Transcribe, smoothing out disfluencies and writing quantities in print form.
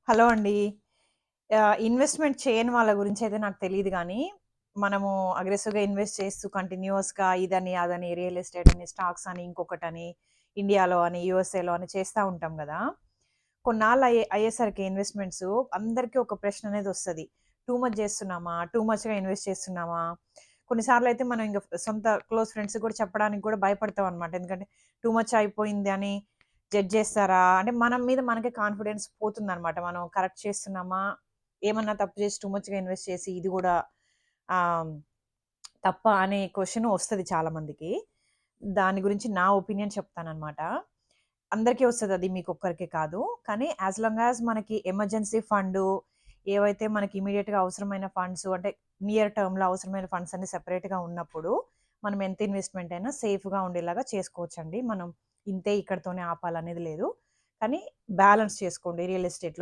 Hello అండి. Investment చేయని వాళ్ళ గురించయితే నాకు తెలీదు గానీ, మనము అగ్రెసివ్‌గా ఇన్వెస్ట్ చేస్తూ కంటిన్యూయస్‌గా ఇదని, అదని, రియల్ ఎస్టేట్ అని, స్టాక్స్ అని, ఇంకొకటని, ఇండియాలో అని, యూఎస్ఏలో అని చేస్తా ఉంటాం గదా! కొన్నాళ్ళు అయ్యేసరికి ఇన్వెస్ట్‌మెంట్సు అందరికీ ఒక ప్రశ్ననేదొస్తది. టూ మచ్ జేస్తున్నామా? టూ మచ్‌గా ఇన్వెస్ట్ చేస్తున్నామా? కొన్నిసార్లయితే మనం ఇంగ సొంత క్లోజ్ ఫ్రెండ్స్‌కి గూడా చెప్పడానికి గూడా భయపడతామనమాట. ఎందుకంటే టూ మచ్ అయిపోయింది అని జడ్జ్ చేస్తారా? అంటే మనం మీద మనకే కాన్ఫిడెన్స్ పోతుందనమాట. మనం కరెక్ట్ చేస్తున్నామా? ఏమన్నా తప్పు చేసి టూ మచ్‌గా ఇన్వెస్ట్ చేసి ఇది గూడా ఆహ్, తప్పా అనే క్వెషన్ ఒస్తది చాలా మందికి. దాని గురించి నా ఒపీనియన్ చెప్తాననమాట. అందరికీ ఒస్తదది మీకొక్కరికే కాదు. కానీ యాస్ లాంగ్ యాస్ మనకి ఎమర్జెన్సీ ఫండు, ఏవైతే మనకి ఇమ్మీడియేట్‌గా అవసరమైన ఫండ్స్ అంటే నియర్ టర్మ్‌లో అవసరమైన ఫండ్స్ అన్నీ సెపరేట్‌గా ఉన్నప్పుడు, మనం ఎంత ఇన్వెస్ట్‌మెంట్ అయినా సేఫ్‌గా ఉండేలాగా చేసుకోవచ్చండి. మనం ఇంతే ఇక్కడితోనే ఆపాలనేది లేదు. కానీ బ్యాలెన్స్ చేసుకోండి రియల్ ఎస్టేట్‌లో.